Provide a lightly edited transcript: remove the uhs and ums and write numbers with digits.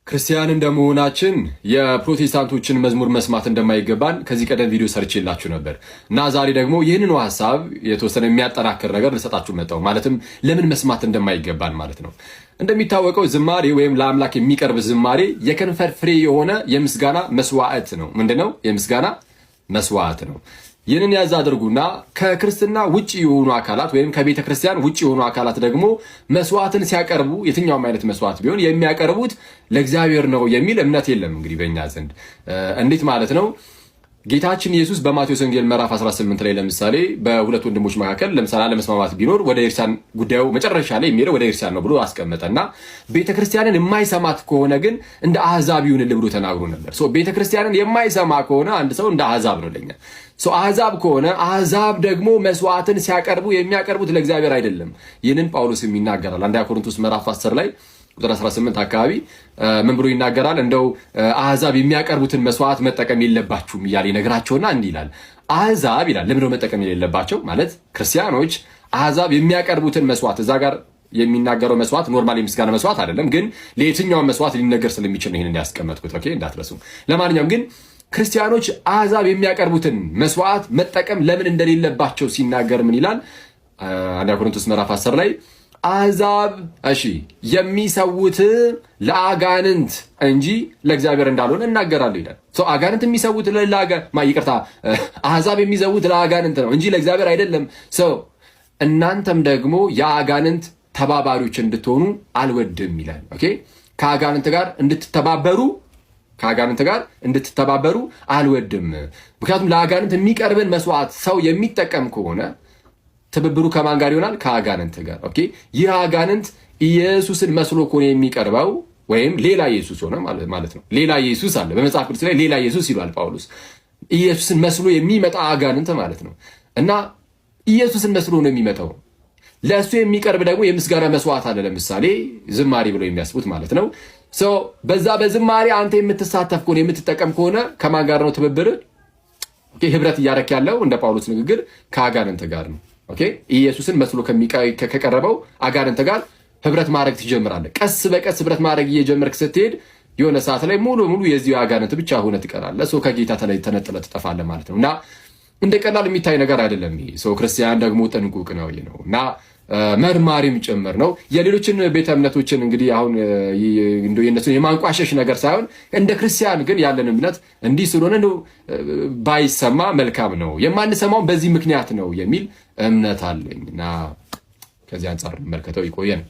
ክርስቲያን እንደመሆናችን የፕሮቴስታንቶችን መዝሙር መስማት እንደማይገባን ከዚህ ቀደም ቪዲዮ ሰርቼላችሁ ነበር እና ዛሬ ደግሞ ይህንኑ ሐሳብ የተወሰነ የሚያጠናክር ነገር ልሰጣችሁ መጣሁ። ማለትም ለምን መስማት እንደማይገባን ማለት ነው። እንደሚታወቀው ዝማሬ ወይም ለአምላክ የሚቀርብ ዝማሬ የከንፈር ፍሬ የሆነ የምስጋና መስዋዕት ነው። ምንድነው? የምስጋና መስዋዕት ነው። ይህንን ያዝ አድርጉና ከክርስትና ውጪ የሆኑ አካላት ወይም ከቤተ ክርስቲያን ውጪ የሆኑ አካላት ደግሞ መስዋዕትን ሲያቀርቡ የትኛውም አይነት መስዋዕት ቢሆን የሚያቀርቡት ለእግዚአብሔር ነው የሚል እምነት የለም። እንግዲህ በእኛ ዘንድ እንዴት ማለት ነው? ጌታችን ኢየሱስ በማቴዎስ ወንጌል ምዕራፍ 18 ላይ ለምሳሌ በሁለት ወንድሞች መካከል ለምሳሌ አለመስማማት ቢኖር ወደ ኤርሳን ጉዳዩ መጨረሻ ላይ የሚሄደው ወደ ኤርሳን ነው ብሎ አስቀመጠና ቤተክርስቲያንን የማይሰማት ከሆነ ግን እንደ አህዛብ ይሁንልህ ብሎ ተናግሮ ነበር። ቤተክርስቲያንን የማይሰማ ከሆነ አንድ ሰው እንደ አህዛብ ነው ለኛ። አህዛብ ከሆነ አህዛብ ደግሞ መስዋዕትን ሲያቀርቡ የሚያቀርቡት ለእግዚአብሔር አይደለም። ይህንን ጳውሎስም ይናገራል። አንደኛ ቆሮንቶስ ምዕራፍ 10 ላይ ቁጥር 18 አካባቢ ምን ብሎ ይናገራል? እንደው አህዛብ የሚያቀርቡትን መስዋዕት መጠቀም የለባችሁም እያለ ይነግራቸውና እንዲህ ይላል። አህዛብ ይላል ለምን መጠቀም የሌለባቸው ማለት ክርስቲያኖች አህዛብ የሚያቀርቡትን መስዋዕት እዛ ጋር የሚናገረው መስዋዕት ኖርማል የምስጋና መስዋዕት አይደለም፣ ግን ለየትኛውም መስዋዕት ሊነገር ስለሚችል ነው ይሄንን ያስቀመጥኩት። ኦኬ እንዳትረሱ። ለማንኛውም ግን ክርስቲያኖች አህዛብ የሚያቀርቡትን መስዋዕት መጠቀም ለምን እንደሌለባቸው ሲናገር ምን ይላል? አንደኛ ቆሮንቶስ ምዕራፍ 10 ላይ አህዛብ የሚሰውት ለአጋንንት እንጂ ለእግዚአብሔር እንዳልሆነ እናገራለሁ ይላል። አጋንንት የሚሰውት አህዛብ የሚሰውት ለአጋንንት ነው እንጂ ለእግዚአብሔር አይደለም። እናንተም ደግሞ የአጋንንት ተባባሪዎች እንድትሆኑ አልወድም ይላል። ኦኬ ከአጋንንት ጋር እንድትተባበሩ አልወድም። ምክንያቱም ለአጋንንት የሚቀርብን መስዋዕት ሰው የሚጠቀም ከሆነ ትብብሩ ከማን ጋር ይሆናል? ከአጋንንት ጋር። ኦኬ ይህ አጋንንት ኢየሱስን መስሎ ከሆነ የሚቀርበው ወይም ሌላ ኢየሱስ ሆነ ማለት ነው። ሌላ ኢየሱስ አለ በመጽሐፍ ቅዱስ ላይ ሌላ ኢየሱስ ይሏል ጳውሎስ። ኢየሱስን መስሎ የሚመጣ አጋንንት ማለት ነው። እና ኢየሱስን መስሎ ነው የሚመጣው። ለእሱ የሚቀርብ ደግሞ የምስጋና መስዋዕት አለ። ለምሳሌ ዝማሬ ብለው የሚያስቡት ማለት ነው። በዛ በዝማሬ አንተ የምትሳተፍ ከሆነ የምትጠቀም ከሆነ ከማን ጋር ነው ትብብር? ህብረት እያደረክ ያለው እንደ ጳውሎስ ንግግር ከአጋንንት ጋር ነው። ኦኬ ኢየሱስን መስሎ ከቀረበው አጋንንት ጋር ህብረት ማድረግ ትጀምራለህ። ቀስ በቀስ ህብረት ማድረግ እየጀመርክ ስትሄድ የሆነ ሰዓት ላይ ሙሉ የዚህ አጋንንት ብቻ ሆነ ትቀራለህ። ከጌታ ተነጥለህ ትጠፋለህ ማለት ነው። እና እንደ ቀላል የሚታይ ነገር አይደለም ይሄ። ክርስቲያን ደግሞ ጥንቁቅ ነው ነው እና መርማሪም ጭምር ነው። የሌሎችን ቤተ እምነቶችን እንግዲህ አሁን የነሱን የማንቋሸሽ ነገር ሳይሆን እንደ ክርስቲያን ግን ያለን እምነት እንዲህ ስለሆነ ነው ባይሰማ መልካም ነው፣ የማንሰማው በዚህ ምክንያት ነው የሚል እምነት አለኝ እና ከዚህ አንጻር መልከተው ይቆየን።